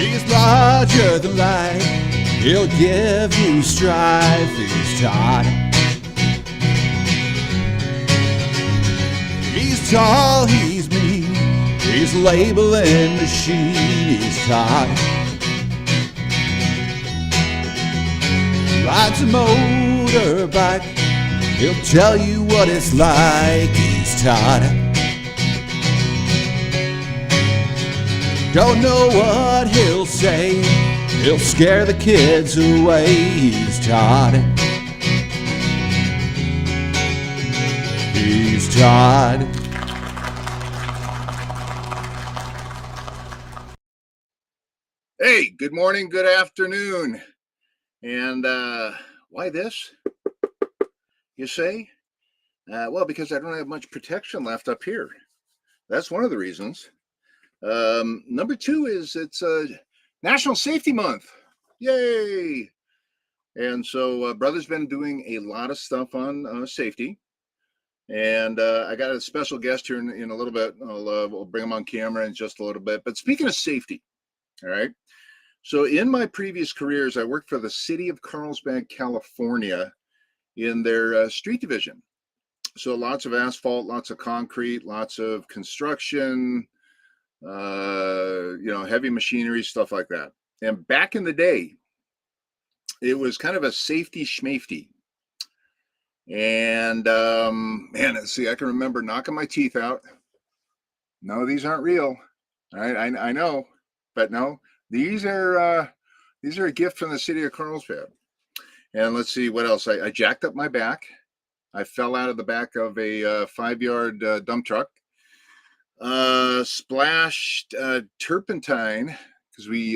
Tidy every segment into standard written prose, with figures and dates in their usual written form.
He's larger than life. He'll give you strife. He's Todd. He's tall, he's mean. He's labeling machine. He's Todd. Rides a motorbike. He'll tell you what it's like. He's Todd. Don't know what he'll say. He'll scare the kids away. He's Todd. He's Todd. Hey, good morning, good afternoon. And why this, you say? Well, because I don't have much protection left up here. That's one of the reasons. Number two is it's National Safety Month. Yay! And so brother's been doing a lot of stuff on safety. And I got a special guest here in a little bit. We'll bring him on camera in just a little bit. But speaking of safety, all right. So in my previous careers, I worked for the city of Carlsbad, California in their street division. So lots of asphalt, lots of concrete, lots of construction, heavy machinery, stuff like that. And back in the day, it was kind of a safety schmafety. And man, see, I can remember knocking my teeth out. No, these aren't real. I know, but no. These are a gift from the city of Carlsbad. And let's see what else. I jacked up my back. I fell out of the back of a 5-yard dump truck. Splashed turpentine because we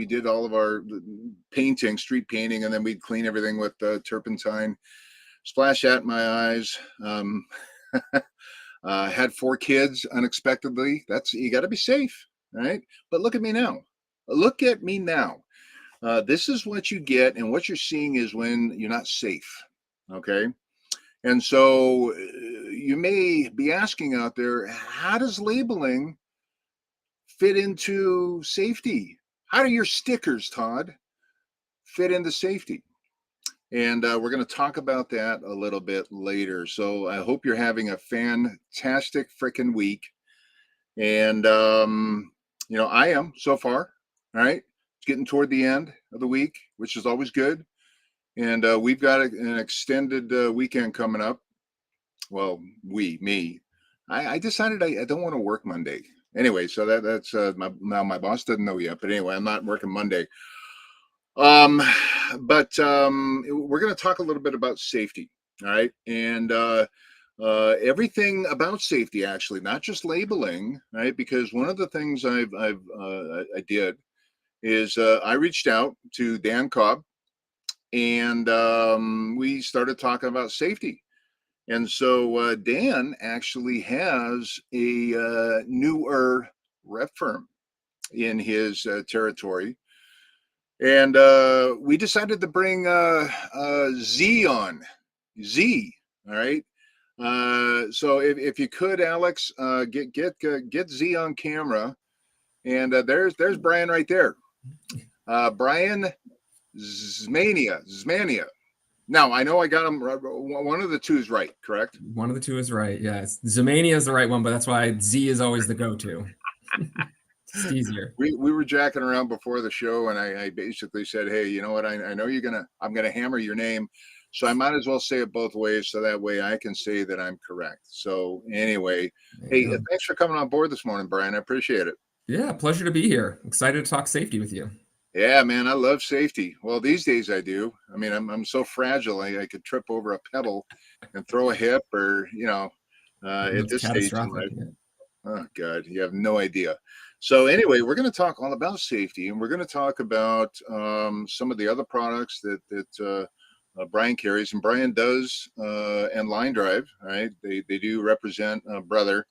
did all of our painting, street painting, and then we'd clean everything with turpentine. Splashed that in my eyes. Had 4 kids unexpectedly. You got to be safe. Right? But look at me now. Look at me now. This is what you get, and what you're seeing is when you're not safe. Okay. And so you may be asking out there, how does labeling fit into safety? How do your stickers, Todd, fit into safety? And we're going to talk about that a little bit later. So I hope you're having a fantastic freaking week. And I am so far. All right. It's getting toward the end of the week, which is always good. And we've got an extended weekend coming up. Well, me. I decided I don't want to work Monday. Anyway, so that's my boss doesn't know yet. But anyway, I'm not working Monday. But we're going to talk a little bit about safety. All right. And everything about safety, actually, not just labeling, right? Because one of the things I did is I reached out to Dan Cobb, and we started talking about safety. And so Dan actually has a newer rep firm in his territory, and we decided to bring Z on. Z, all right. So if you could, Alex, get Z on camera, and there's Brian right there. Brian Szmania. Now I know I got him. One of the two is right, correct? One of the two is right. Yes, Szmania is the right one, but that's why Z is always the go-to. It's easier. We were jacking around before the show, and I basically said, hey, you know what? I know I'm gonna hammer your name. So I might as well say it both ways, so that way I can say that I'm correct. So anyway, hey, thanks for coming on board this morning, Brian. I appreciate it. Yeah, pleasure to be here. Excited to talk safety with you. Yeah, man, I love safety. Well, these days I do. I mean, I'm so fragile. I could trip over a pebble and throw a hip, or at this stage in life. Oh God, you have no idea. So anyway, we're going to talk all about safety, and we're going to talk about some of the other products that Brian carries, and Brian does, and Line Drive, right? They do represent brother,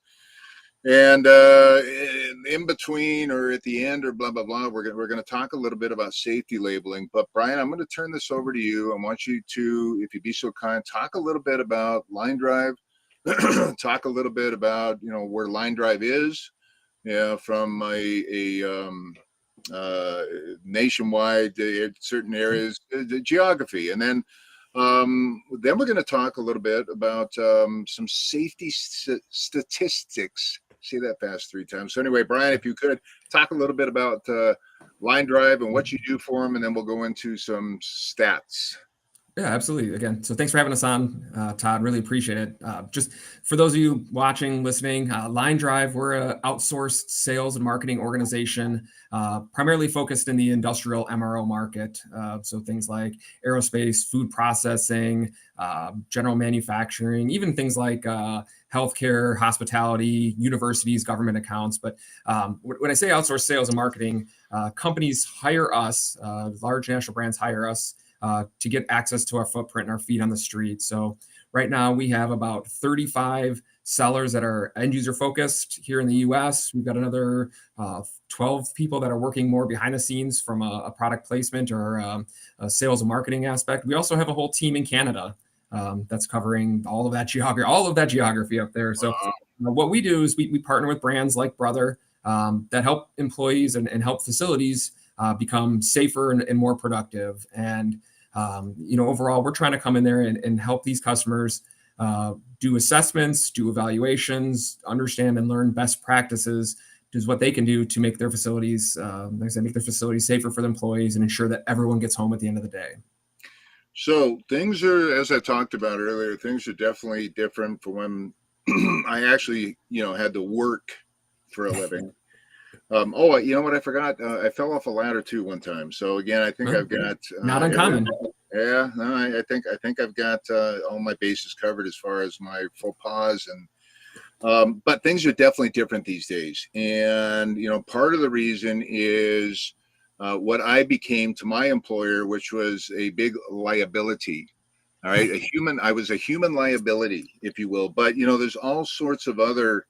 and in between or at the end or blah blah blah, we're going to talk a little bit about safety labeling. But Brian, I'm going to turn this over to you. I want you to, if you'd be so kind, talk a little bit about Line Drive, talk a little bit about where Line Drive is, from a nationwide, certain areas, the geography, and then we're going to talk a little bit about some safety statistics. Say that fast 3 times. So anyway, Brian, if you could talk a little bit about line drive and what you do for them, and then we'll go into some stats. Yeah, absolutely. Again, so thanks for having us on, Todd. Really appreciate it. Just for those of you watching, listening, Line Drive, we're an outsourced sales and marketing organization, primarily focused in the industrial MRO market. So things like aerospace, food processing, general manufacturing, even things like healthcare, hospitality, universities, government accounts. But when I say outsourced sales and marketing, companies hire us, large national brands hire us to get access to our footprint and our feet on the street. So right now we have about 35 sellers that are end user focused here in the US. We've got another 12 people that are working more behind the scenes from a product placement or a sales and marketing aspect. We also have a whole team in Canada that's covering all of that geography up there. So what we do is we partner with brands like Brother that help employees and help facilities become safer and more productive. And, overall, we're trying to come in there and help these customers do assessments, do evaluations, understand and learn best practices, is what they can do to make their facilities, like I said, make their facilities safer for the employees and ensure that everyone gets home at the end of the day. So things are, as I talked about earlier, things are definitely different for when I actually, had to work for a living. You know what I forgot? I fell off a ladder too one time. So again, I think I've got not uncommon. Yeah, no, I think I've got all my bases covered as far as my faux pas but things are definitely different these days. And part of the reason is what I became to my employer, which was a big liability. All right, I was a human liability, if you will. But there's all sorts of other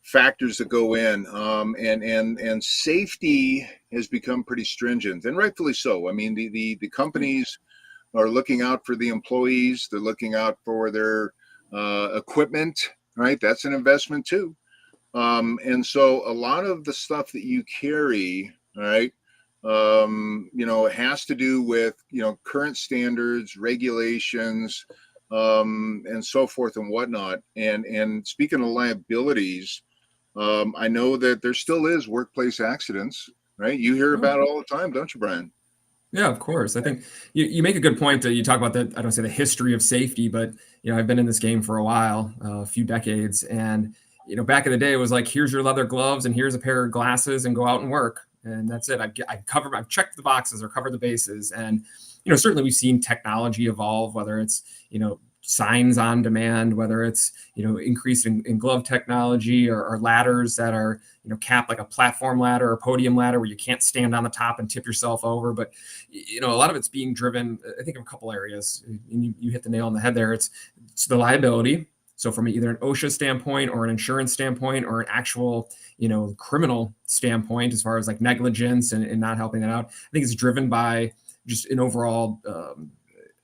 factors that go in, and safety has become pretty stringent, and rightfully so. I mean, the companies are looking out for the employees. They're looking out for their equipment, right? That's an investment too. And so a lot of the stuff that you carry, right, it has to do with current standards, regulations, and so forth and whatnot. And speaking of liabilities, I know that there still is workplace accidents, right? You hear about it all the time, don't you, Brian? Yeah, of course. I think you make a good point that you talk about I don't say the history of safety, but I've been in this game for a while, a few decades, and back in the day it was like, here's your leather gloves and here's a pair of glasses and go out and work, and that's it. I've checked the boxes or covered the bases, and certainly we've seen technology evolve, whether it's signs on demand, whether it's increase in glove technology or ladders that are capped like a platform ladder or podium ladder where you can't stand on the top and tip yourself over. But a lot of it's being driven, I think, of a couple areas, and you hit the nail on the head there. It's the liability. So from either an OSHA standpoint or an insurance standpoint or an actual criminal standpoint, as far as like negligence and not helping that out, I think it's driven by just an overall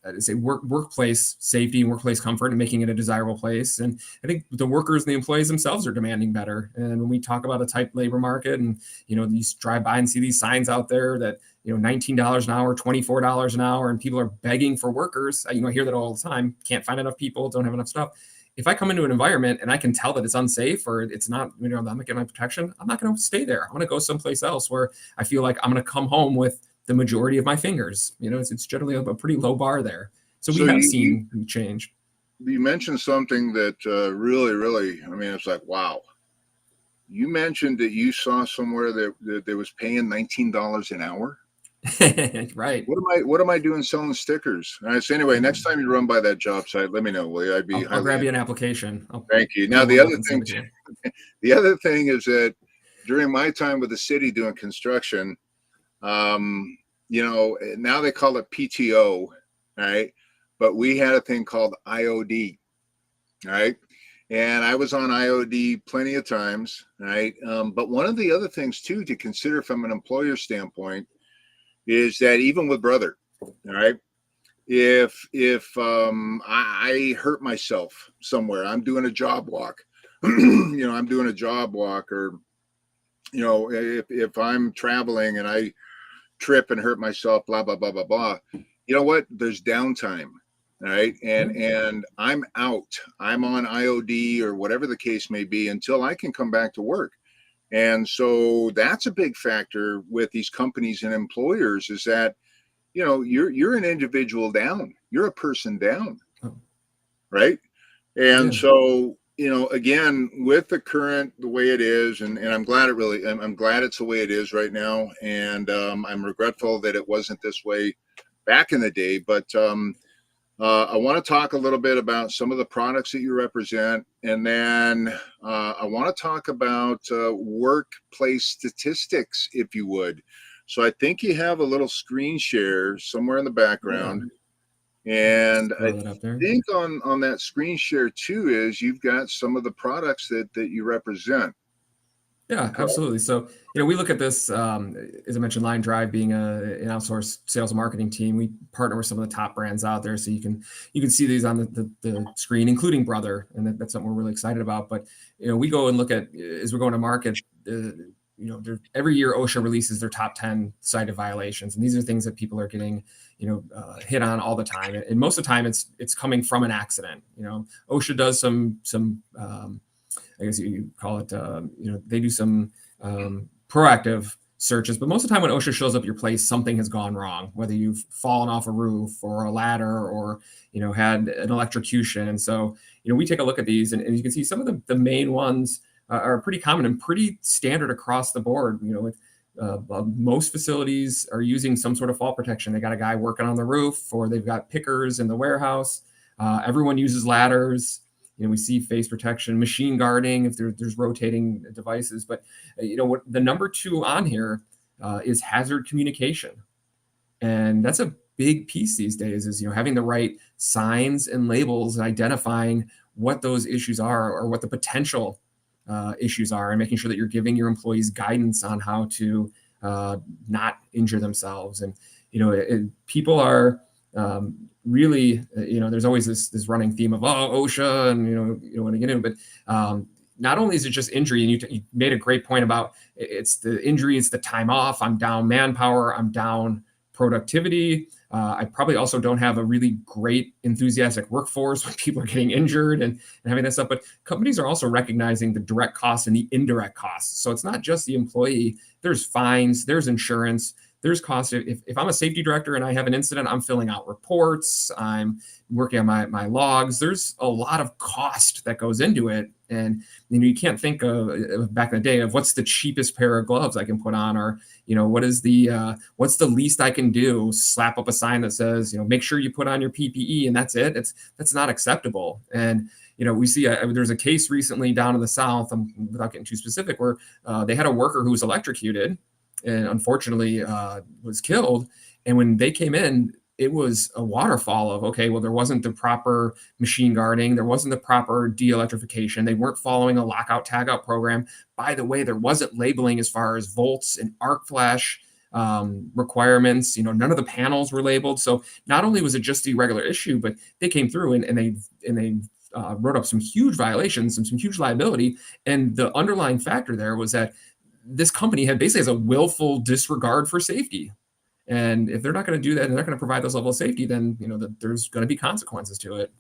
I'd say workplace safety and workplace comfort and making it a desirable place. And I think the workers and the employees themselves are demanding better. And when we talk about a tight labor market and, you drive by and see these signs out there that, $19 an hour, $24 an hour, and people are begging for workers. I hear that all the time. Can't find enough people, don't have enough stuff. If I come into an environment and I can tell that it's unsafe or it's not, I'm not getting my protection, I'm not going to stay there. I'm going to go someplace else where I feel like I'm going to come home with the majority of my fingers. It's generally a pretty low bar there. So we have seen change. You mentioned something that really, it's like, wow. You mentioned that you saw somewhere that was paying $19 an hour. Right. What am I doing selling stickers? All right. So anyway, next time you run by that job site, let me know, will you? I'll grab you an application. Thank you. Now the other thing is that during my time with the city doing construction, now they call it PTO, right? But we had a thing called IOD, right? And I was on IOD plenty of times, right? But one of the other things too to consider from an employer standpoint is that even with Brother, all right, if I hurt myself somewhere, I'm doing a job walk, I'm doing a job walk, or if I'm traveling and I trip and hurt myself, blah blah blah blah blah. You know what? There's downtime, all right, Yeah. and I'm out. I'm on IOD or whatever the case may be until I can come back to work. And so that's a big factor with these companies and employers is that you're an individual down, you're a person down, Oh, right? And yeah. so, again, with the way it is, and I'm glad it's the way it is right now. And I'm regretful that it wasn't this way back in the day. But I want to talk a little bit about some of the products that you represent. And then I want to talk about workplace statistics, if you would. So I think you have a little screen share somewhere in the Yeah. background. Just And I throw that up there. think on that screen share too is you've got some of the products that you represent. Yeah, Correct? absolutely. So, we look at this, as I mentioned, Line Drive being an outsourced sales and marketing team. We partner with some of the top brands out there, so you can see these on the screen, including Brother, and that's something we're really excited about. But we go and look at as we're going to market. Every year OSHA releases their top 10 cited violations, and these are things that people are getting hit on all the time. And most of the time, it's coming from an accident. OSHA does some I guess you call it, they do some proactive searches, but most of the time when OSHA shows up at your place, something has gone wrong, whether you've fallen off a roof or a ladder or, had an electrocution. And so, we take a look at these and you can see some of the main ones are pretty common and pretty standard across the board. With most facilities are using some sort of fall protection. They got a guy working on the roof or they've got pickers in the warehouse. Everyone uses ladders. We see face protection, machine guarding if there's rotating devices. But what the number 2 on here is hazard communication, and that's a big piece these days. Is having the right signs and labels and identifying what those issues are or what the potential issues are, and making sure that you're giving your employees guidance on how to not injure themselves. And people are really, there's always this running theme of OSHA, and you don't want to get into it, but not only is it just injury, and you made a great point about it's the injury, it's the time off. I'm down manpower, I'm down productivity. I probably also don't have a really great enthusiastic workforce when people are getting injured and having that stuff. But companies are also recognizing the direct costs and the indirect costs. So it's not just the employee. There's fines, there's insurance, there's costs. If I'm a safety director and I have an incident, I'm filling out reports, I'm working on my logs. There's a lot of cost that goes into it. And you can't think of back in the day of what's the cheapest pair of gloves I can put on, or what's the least I can do? Slap up a sign that says make sure you put on your PPE, and that's it. That's not acceptable. And we see there's a case recently down in the South, without getting too specific, where they had a worker who was electrocuted and unfortunately was killed. And when they came in, it was a waterfall of, okay, well, there wasn't the proper machine guarding. There wasn't the proper de-electrification. They weren't following a lockout tagout program. By the way, there wasn't labeling as far as volts and arc flash requirements. None of the panels were labeled. So not only was it just the regular issue, but they came through and they wrote up some huge violations and some huge liability. And the underlying factor there was that this company had basically has a willful disregard for safety. And if they're not going to do that and they're not going to provide those levels of safety, then there's going to be consequences to it.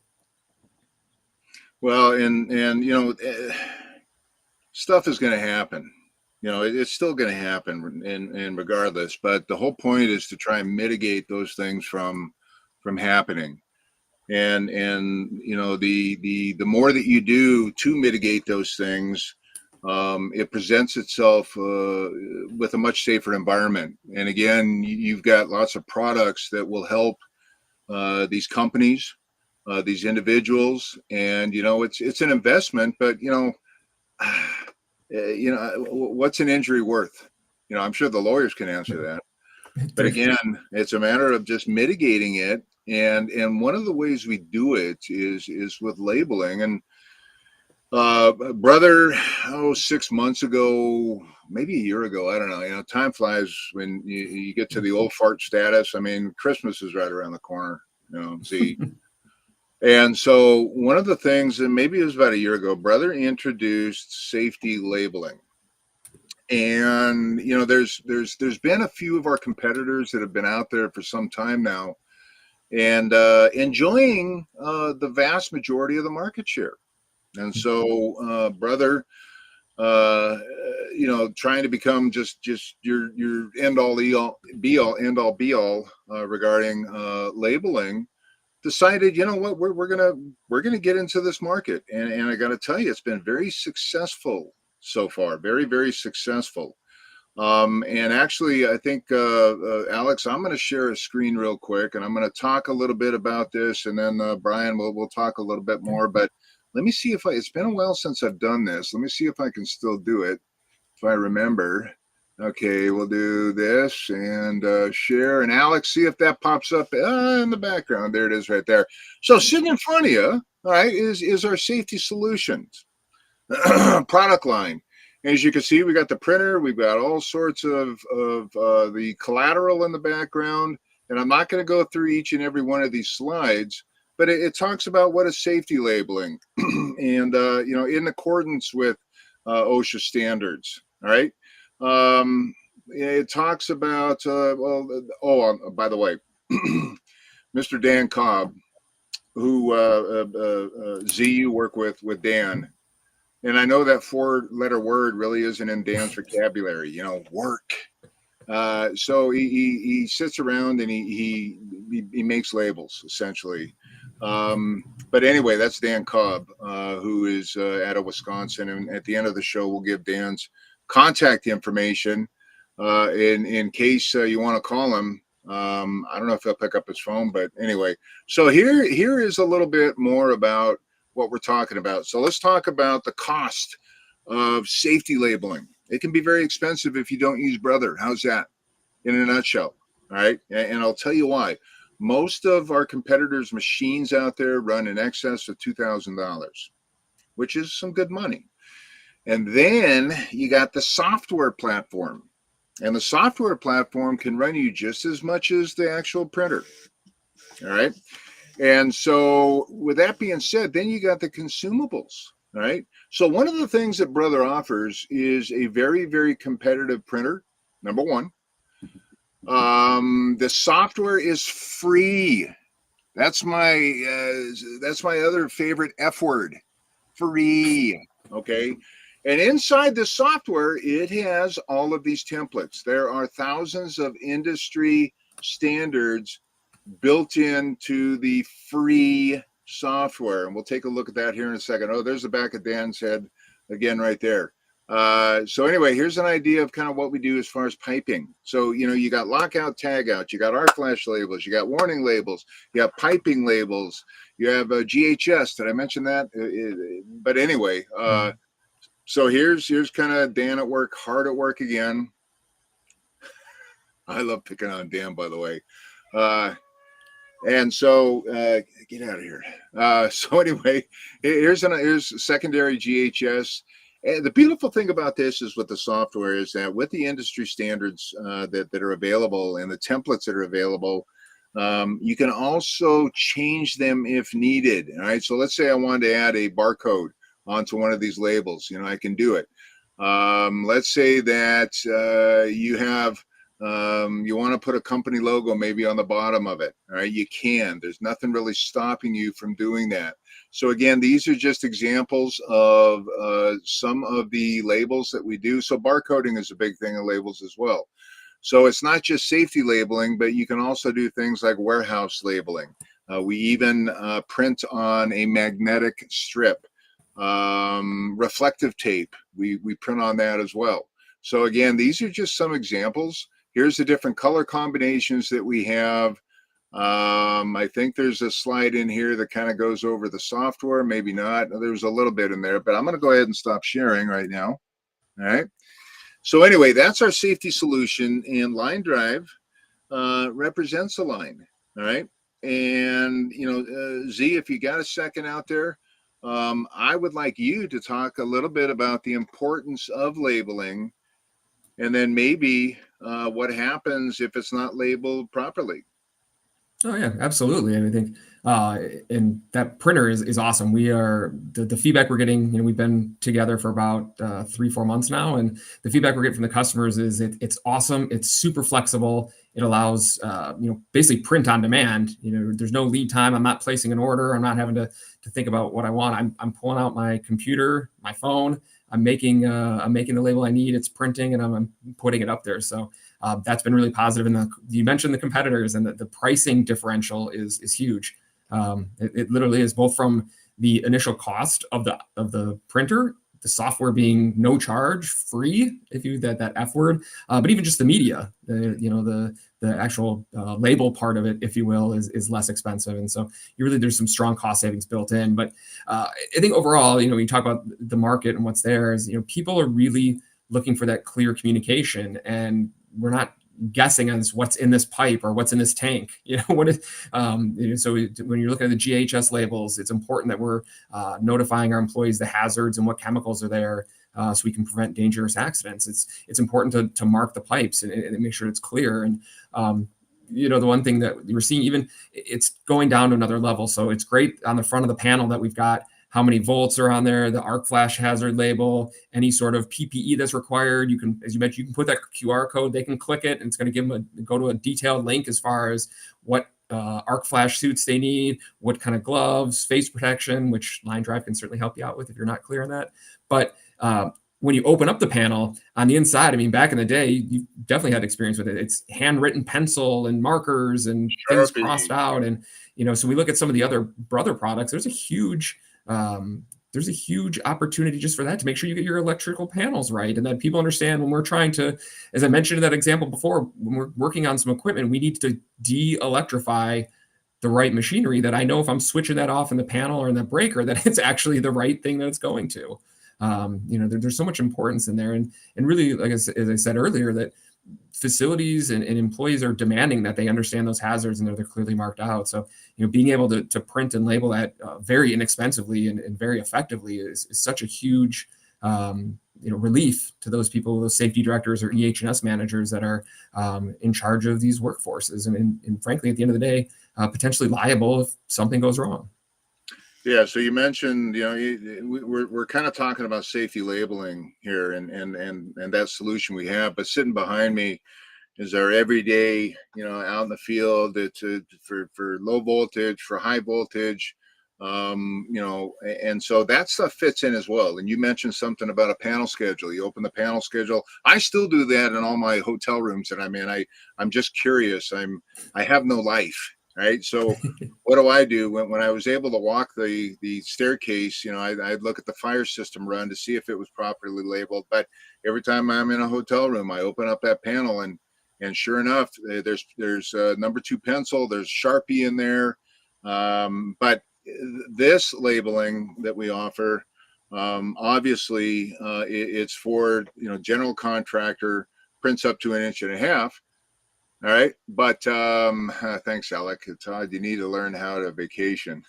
Well, and stuff is going to happen. It's still going to happen, and regardless. But the whole point is to try and mitigate those things from happening. And the more that you do to mitigate those things, it presents itself with a much safer environment. And again, you've got lots of products that will help these companies, these individuals, and it's an investment. But what's an injury worth? I'm sure the lawyers can answer that. But again, it's a matter of just mitigating it. And one of the ways we do it is with labeling. And brother, 6 months ago, maybe a year ago, I don't know, time flies when you get to the old fart status. I mean, Christmas is right around the corner, see. And so one of the things, and maybe it was about a year ago, brother introduced safety labeling. And there's been a few of our competitors that have been out there for some time now, and enjoying the vast majority of the market share. And so, brother, trying to become just your end all be all regarding labeling, decided, you know what, we're gonna get into this market, and I got to tell you, it's been very successful so far, very very successful. And actually, I think, Alex, I'm going to share a screen real quick, and I'm going to talk a little bit about this, and then Brian, we'll talk a little bit more. But let me see if it's been a while since I've done this. Let me see if I can still do it, if I remember. Okay, we'll do this and share. And Alex, see if that pops up in the background. There it is right there. So sitting in front of you, all right, is our safety solutions product line. As you can see, we got the printer, we've got all sorts of the collateral in the background, and I'm not going to go through each and every one of these slides, but it talks about what is safety labeling, and in accordance with OSHA standards. All right, it talks about by the way, Mr. Dan Cobb, who Z, you work with Dan. And I know that 4-letter word really isn't in Dan's vocabulary, work. So he sits around and he makes labels, essentially. But anyway, that's Dan Cobb, who is out of Wisconsin. And at the end of the show, we'll give Dan's contact information in case you want to call him. I don't know if he'll pick up his phone, but anyway. So here is a little bit more about what we're talking about. So let's talk about the cost of safety labeling. It can be very expensive if you don't use Brother. How's that in a nutshell? All right. And I'll tell you why. Most of our competitors' machines out there run in excess of $2,000, which is some good money. And then you got the software platform. And the software platform can run you just as much as the actual printer. All right. And so with that being said, then you got the consumables, right? So one of the things that Brother offers is a very, very competitive printer, number one. The software is free. That's my other favorite F word, free, okay? And inside the software, it has all of these templates. There are thousands of industry standards built into the free software. And we'll take a look at that here in a second. Oh, there's the back of Dan's head again right there. So anyway, here's an idea of kind of what we do as far as piping. So, you got lockout, tag out, you got arc flash labels, you got warning labels, you have piping labels, you have a GHS. Did I mention that? But anyway, so here's kind of Dan at work, hard at work again. I love picking on Dan, by the way. And so get out of here. So anyway, here's secondary GHS. And the beautiful thing about this is with the software is that with the industry standards that are available and the templates that are available, you can also change them if needed. All right. So let's say I wanted to add a barcode onto one of these labels. I can do it. Let's say that you have you want to put a company logo maybe on the bottom of it. All right, you can. There's nothing really stopping you from doing that. So again, these are just examples of some of the labels that we do. So barcoding is a big thing in labels as well. So it's not just safety labeling, but you can also do things like warehouse labeling. We even print on a magnetic strip. Reflective tape, we print on that as well. So again, these are just some examples. Here's the different color combinations that we have. I think there's a slide in here that kind of goes over the software, maybe not. There's a little bit in there, but I'm going to go ahead and stop sharing right now. All right. So anyway, that's our safety solution, and line drive represents a line. All right. And, Z, if you got a second out there, I would like you to talk a little bit about the importance of labeling, and then maybe what happens if it's not labeled properly. Oh yeah, absolutely. And I think And that printer is awesome. We are the feedback we're getting. We've been together for about 3-4 months now, and the feedback we're getting from the customers is it's awesome. It's super flexible. It allows basically print on demand. There's no lead time. I'm not placing an order. I'm not having to think about what I want. I'm pulling out my computer, my phone. I'm making the label I need. It's printing, and I'm putting it up there. So that's been really positive. And you mentioned the competitors, and the pricing differential is huge. It literally is, both from the initial cost of the printer, the software being no charge, free, if you that F word, but even just the media, the actual label part of it, if you will, is less expensive. And so there's some strong cost savings built in. But I think overall, when you talk about the market and what's there, is people are really looking for that clear communication, and we're not guessing as what's in this pipe or what's in this tank. What is so when you're looking at the GHS labels, it's important that we're notifying our employees the hazards and what chemicals are there, so we can prevent dangerous accidents. It's important to mark the pipes and make sure it's clear. And the one thing that we're seeing, even it's going down to another level. So it's great on the front of the panel that we've got how many volts are on there, the arc flash hazard label, any sort of PPE that's required. You can, as you mentioned, you can put that QR code, they can click it, and it's going to go to a detailed link as far as what arc flash suits they need, what kind of gloves, face protection, which Line Drive can certainly help you out with if you're not clear on that. But when you open up the panel on the inside, back in the day, you definitely had experience with it. It's handwritten pencil and markers and things crossed out. And, so we look at some of the other brother products, there's a huge opportunity just for that, to make sure you get your electrical panels right, and that people understand when we're trying to, as I mentioned in that example before, when we're working on some equipment, we need to de-electrify the right machinery, that I know if I'm switching that off in the panel or in the breaker, that it's actually the right thing that it's going to. There's so much importance in there, and really, like as I said earlier, that facilities and employees are demanding that they understand those hazards and they're clearly marked out. So, being able to print and label that very inexpensively and very effectively is such a huge, relief to those people, those safety directors or EH&S managers that are in charge of these workforces. And frankly, at the end of the day, potentially liable if something goes wrong. Yeah. So you mentioned, we're kind of talking about safety labeling here and that solution we have, but sitting behind me is our everyday, out in the field. It's for low voltage, for high voltage, and so that stuff fits in as well. And you mentioned something about a panel schedule. You open the panel schedule. I still do that in all my hotel rooms that I'm in. I'm just curious. I have no life. Right. So what do I do when I was able to walk the staircase? I'd look at the fire system run to see if it was properly labeled. But every time I'm in a hotel room, I open up that panel and sure enough, there's number 2 pencil, there's Sharpie in there. But this labeling that we offer, obviously, it's for general contractor, prints up to 1.5 inches. All right. But thanks, Alec. Todd, you need to learn how to vacation.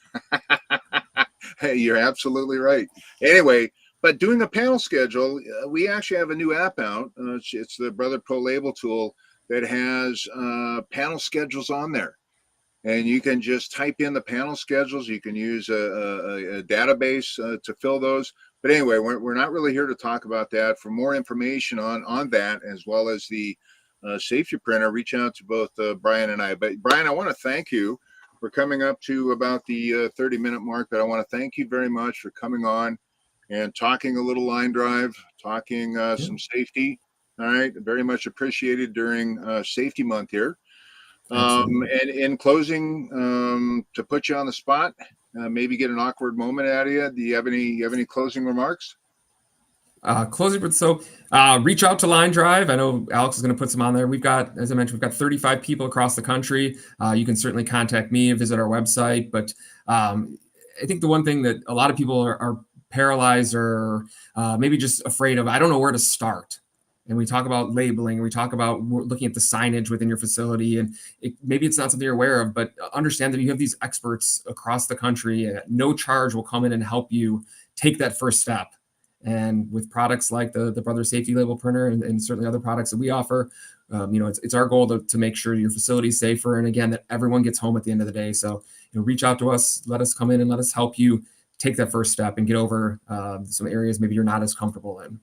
Hey, you're absolutely right. Anyway, but doing a panel schedule, we actually have a new app out. It's the Brother Pro Label tool that has panel schedules on there. And you can just type in the panel schedules. You can use a database to fill those. But anyway, we're not really here to talk about that. For more information on that, as well as the safety printer, reach out to both Brian and I. But Brian, I want to thank you for coming up to about the 30-minute mark. But I want to thank you very much for coming on and talking a little Line Drive, talking some safety. All right, very much appreciated during Safety Month here. And in closing, to put you on the spot, maybe get an awkward moment out of you. Do you have any closing remarks? Reach out to Line Drive. I know Alex is going to put some on there. We've got, as I mentioned, we've got 35 people across the country. You can certainly contact me and visit our website. But I think the one thing that a lot of people are paralyzed or maybe just afraid of, I don't know where to start. And we talk about labeling, we talk about looking at the signage within your facility, and maybe it's not something you're aware of, but understand that you have these experts across the country. No charge will come in and help you take that first step. And with products like the Brother Safety Label Printer and certainly other products that we offer, it's our goal to make sure your facility is safer. And again, that everyone gets home at the end of the day. So, reach out to us, let us come in and let us help you take that first step and get over some areas maybe you're not as comfortable in.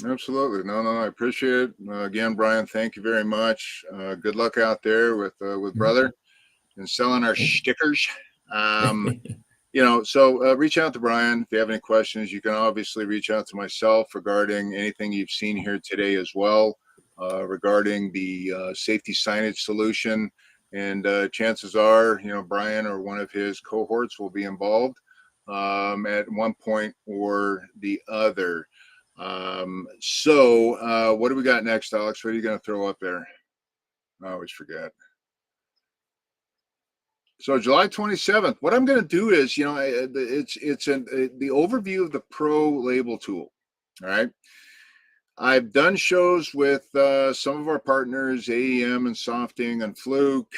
Absolutely. No, I appreciate it. Again, Brian, thank you very much. Good luck out there with Brother and selling our stickers. So reach out to Brian if you have any questions. You can obviously reach out to myself regarding anything you've seen here today as well, regarding the safety signage solution. And chances are, Brian or one of his cohorts will be involved at one point or the other. What do we got next, Alex? What are you going to throw up there? I always forget. So July 27th, what I'm going to do is, it's the overview of the Pro Label tool. All right. I've done shows with some of our partners, AEM and Softing and Fluke,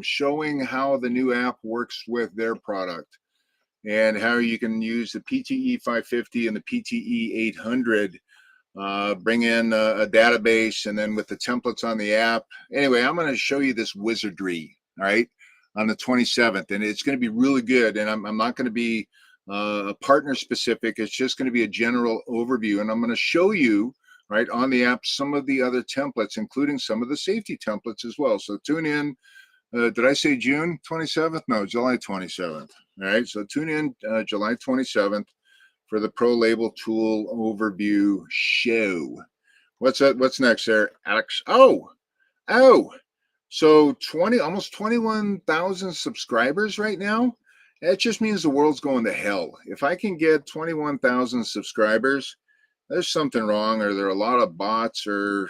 showing how the new app works with their product and how you can use the PTE 550 and the PTE 800, bring in a database, and then with the templates on the app. Anyway, I'm going to show you this wizardry, all right, on the 27th, and it's going to be really good. And I'm not going to be partner specific. It's just going to be a general overview, and I'm going to show you, right, on the app some of the other templates, including some of the safety templates as well. So tune in. Did I say June 27th? No, July 27th. All right, so tune in July 27th for the Pro Label Tool Overview Show. What's next there, Alex? So almost 21,000 subscribers right now. That just means the world's going to hell. If I can get 21,000 subscribers, there's something wrong, or there are a lot of bots, or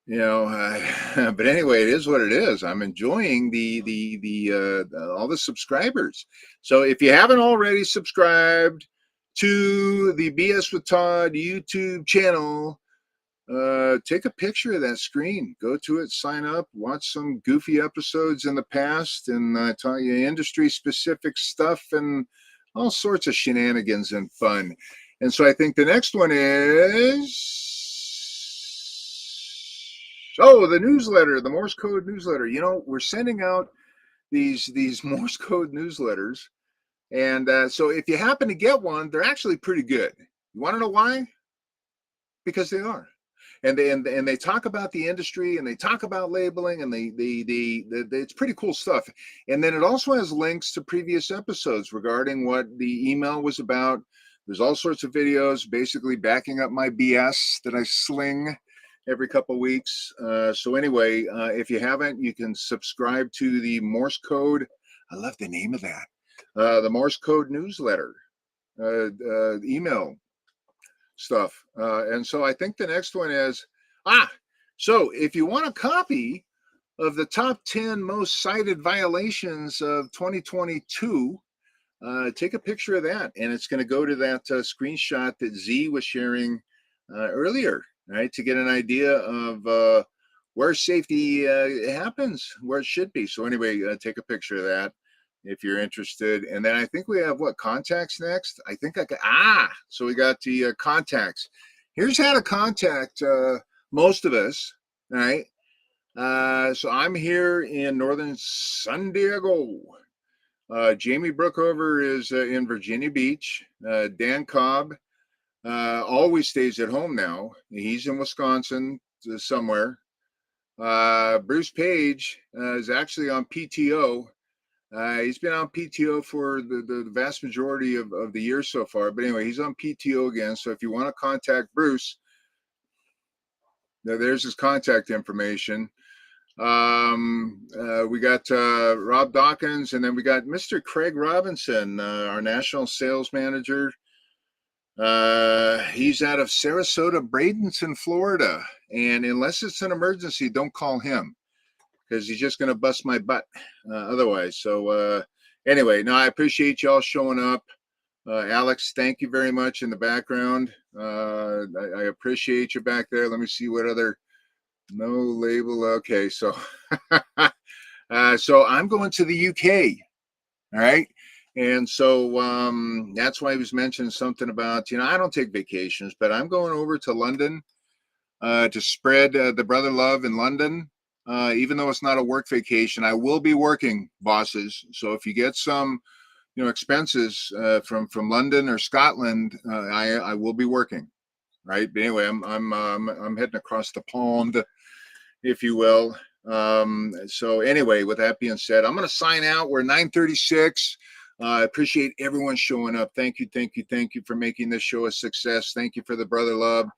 but anyway, it is what it is. I'm enjoying the all the subscribers. So if you haven't already subscribed to the BS with Todd YouTube channel, take a picture of that screen, go to it, sign up, watch some goofy episodes in the past, and tell you industry specific stuff and all sorts of shenanigans and fun. And so I think the next one is the newsletter, the Morse code newsletter. We're sending out these Morse code newsletters, and so if you happen to get one, they're actually pretty good. You want to know why? Because they are. And they talk about the industry, and they talk about labeling, and it's pretty cool stuff. And then it also has links to previous episodes regarding what the email was about. There's all sorts of videos basically backing up my BS that I sling every couple of weeks. So anyway, if you haven't, you can subscribe to the Morse code. I love the name of that. The Morse code newsletter, email stuff. And so I think the next one is, so if you want a copy of the top 10 most cited violations of 2022, take a picture of that. And it's going to go to that screenshot that Z was sharing earlier, right, to get an idea of where safety happens, where it should be. So anyway, take a picture of that if you're interested. And then I think we have contacts next. I think so we got the contacts. Here's how to contact most of us, right? So I'm here in northern San Diego. Jamie Brookover is in Virginia Beach. Dan Cobb always stays at home now. He's in Wisconsin somewhere. Bruce Page is actually on PTO. He's been on PTO for the vast majority of the year so far. But anyway, he's on PTO again. So if you want to contact Bruce, there's his contact information. We got Rob Dawkins, and then we got Mr. Craig Robinson, our national sales manager. He's out of Sarasota, Bradenton, Florida. And unless it's an emergency, don't call him, because he's just going to bust my butt otherwise. So anyway, I appreciate y'all showing up. Alex, thank you very much in the background. I appreciate you back there. Let me see what other no label. Okay, so so I'm going to the UK. All right. And so that's why he was mentioning something about, I don't take vacations, but I'm going over to London to spread the brother love in London. Even though it's not a work vacation, I will be working, bosses. So if you get some, expenses from London or Scotland, I will be working, right? But anyway, I'm heading across the pond, if you will. So anyway, with that being said, I'm going to sign out. We're 9:36. I appreciate everyone showing up. Thank you for making this show a success. Thank you for the brother love,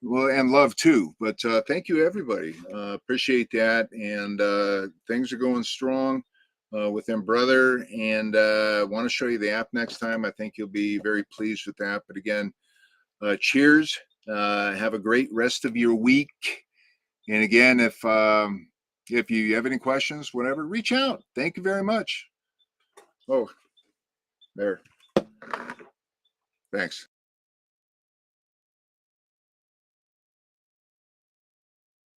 well, and love too. But thank you, everybody. Appreciate that. And things are going strong with them, brother. And want to show you the app next time. I think you'll be very pleased with that. But again, cheers. Have a great rest of your week. And again, if you have any questions, whatever, reach out. Thank you very much. Oh, there. Thanks.